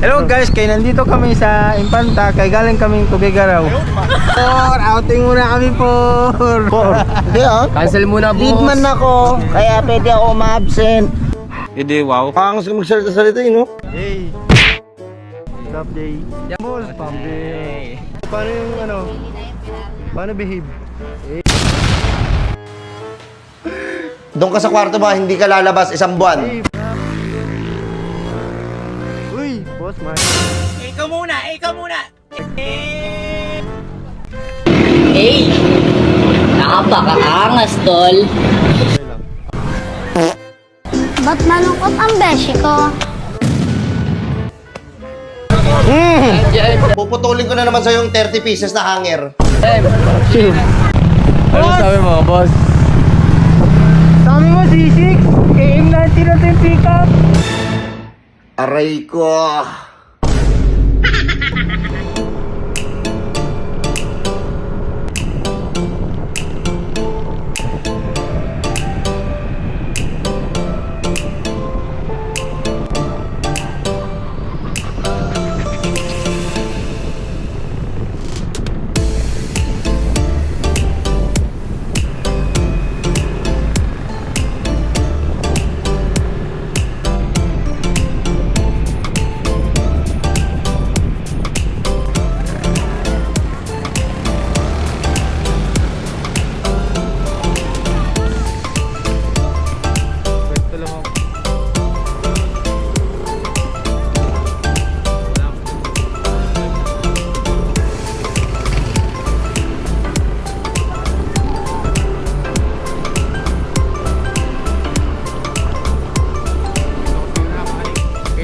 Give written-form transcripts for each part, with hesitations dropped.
Hello guys, kay nandito kami sa Infanta, kay galing kaming Tugigaraw. Outing muna kami por. Hindi Cancel muna boss. leadman ako, kaya pwede ako ma-absent. Hindi, wow. Pangas ka magsalita-salita no? Hey. What's up, Jay? Boss, pambi. Paano yung ano? Paano behave? Doon ka sa kwarto ba, hindi ka lalabas isang buwan. Uy, boss man. Ikaw muna. Hey! Napakaangas, tol. Ba't malungkot ang beshi ko? Puputulin ko na naman sa'yo yung 30 pieces na hanger. Ano sabi mo, boss? Sabi mo, C6, aim natin natin yung pick up. Aray ko.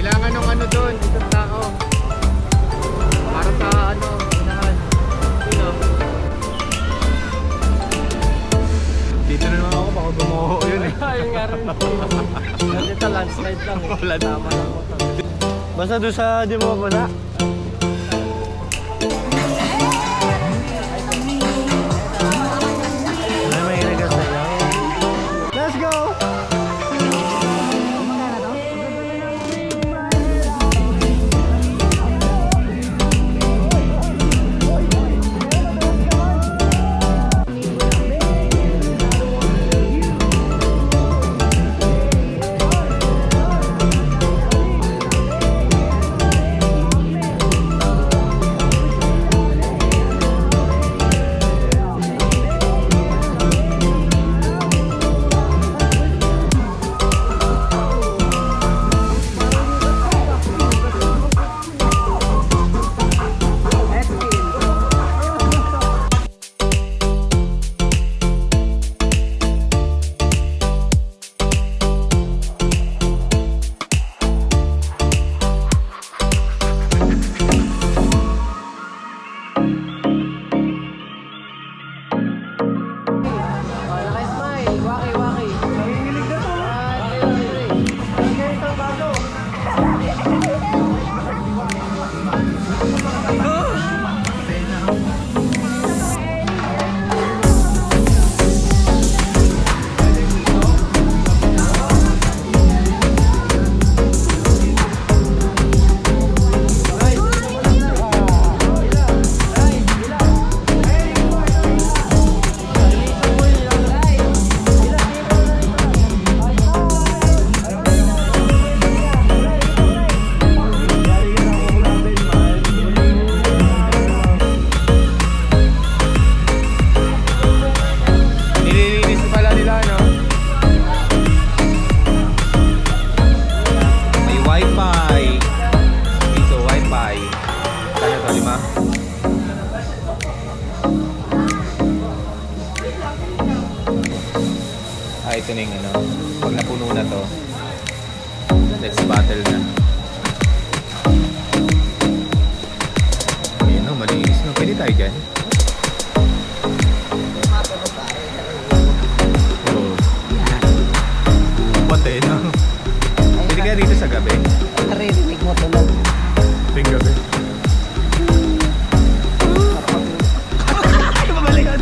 Kailangan ng ano doon, isang tao. Para sa ano, unahan. Sino? Dito na naman ako, baka bumuho yun eh. Ayun nga rin. Dito landslide lang. Wala naman. Basta doon sa di mo wala. Let's go! Nililinis pala nila, no? May wifi. Dito, wifi. Kaya to, 5? Ito na yung ano. Pag napuno na to, let's battle na. Ayun o, malinis no. Pwede tayo dyan. Oo. Pati no. Pwede kaya dito sa gabi? Naririnig mo tulog. Ting gabi. Ay, babalikan!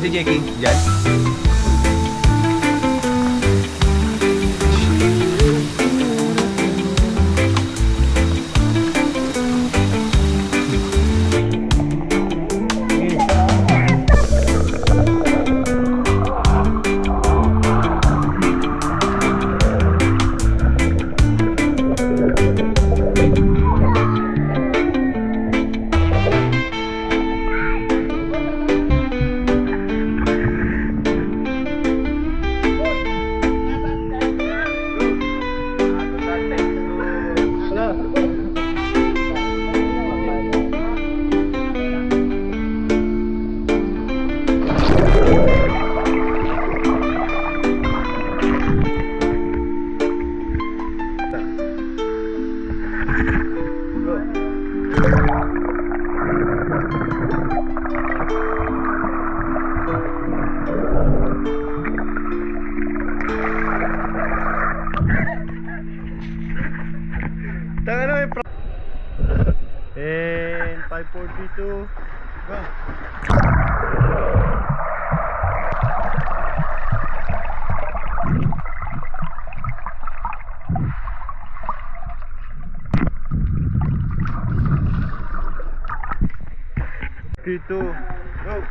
Si Jackie, dyan. And 542. Go. Two, go.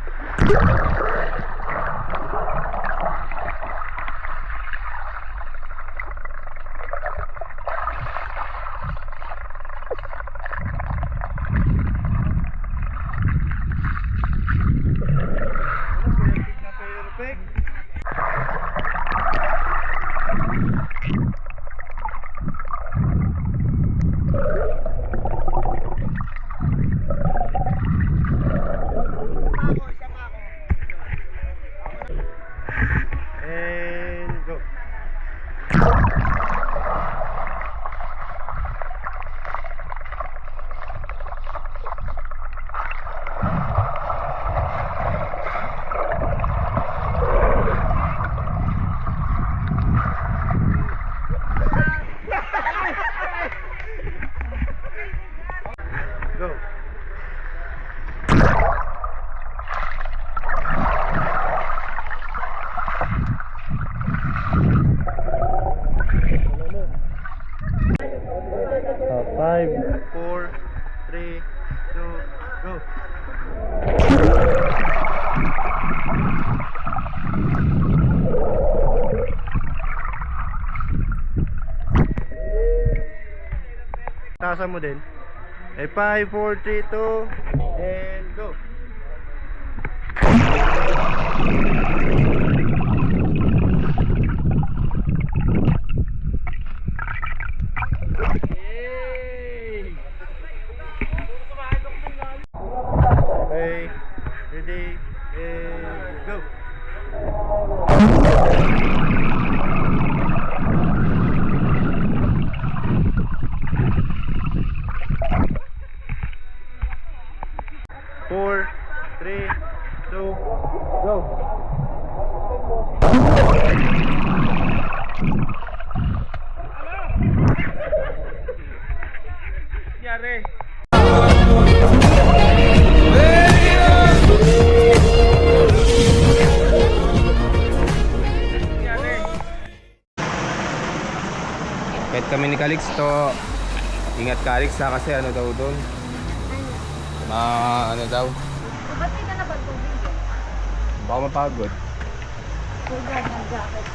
5, 4, 3, 2, go. Taasan mo din. Eh, 5, 4, 3, 2, and go. Okay, ready, and go. Four, three, two, go. Nangyari. Kahit kami ni Calixto, ingat Calix ha, kasi ano daw doon, ano daw, Ba't di ka na ba tubig? baka mapagod. Tubig ng jacket.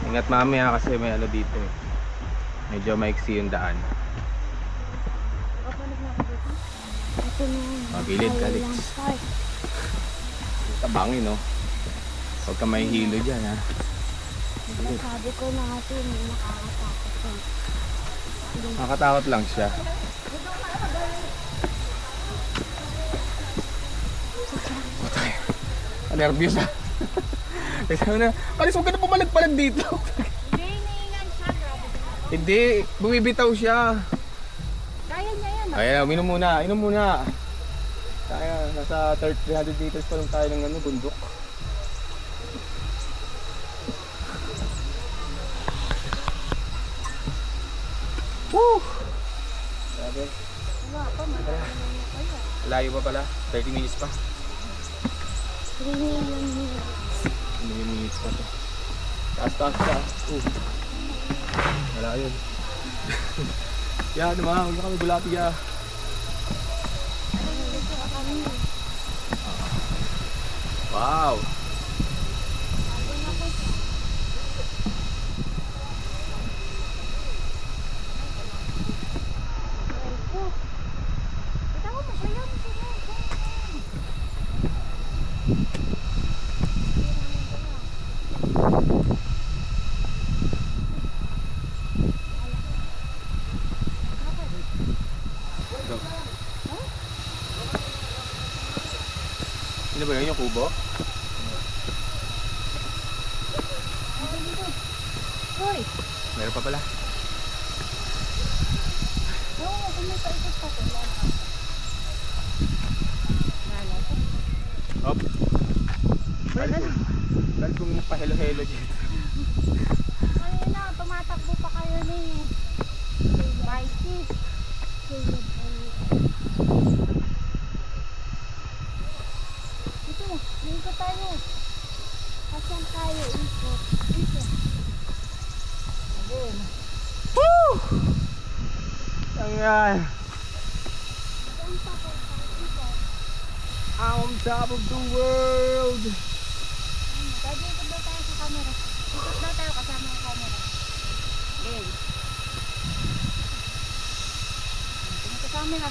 Ingat mami ha, kasi may ano dito eh. Medyo maiksi yung daan. Ito na yun. Magilid, Calix. Tabangin no. Huwag ka mahihilo dyan ha. Sabi ko na kasi may nakakatakot ko. Nakakatakot lang siya. Nervyos ha. Kasi na, alis huwag ka na pumalag-palag dito. Hindi, naingan siya. Grabe. Hindi, bumibitaw siya. Kaya niya yan. Ayan, inom muna, inom muna. Tayo, nasa 300 meters pa lang tayo ng ano, bundok. Woo! Grabe. Wala pa, marami na niya kayo. Layo pa pala, 30 minutes pa. 3 million here. 30 minutes pa to. Taas, taas, taas. Wala yun. Yan naman, huwag na kami bulati ya. Wow! Ano ba yun, yung kubo? Hoy! Meron pa pala. Oo, kung may paikot pa ko. Hop! Dahil kung pahelo-helo dyan. Ayun na, tumatakbo pa kayo ni Vices. Ito, ikot tayo. Asan tayo ikot? Ikot. Ayun. Woo! Ayan. Saan pa ko ikot? On top of the world! Pwede ikot daw tayo sa camera. Ikot daw tayo kasama ng camera. Okay. Tingin sa camera.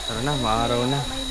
Tara na, maaraw na. May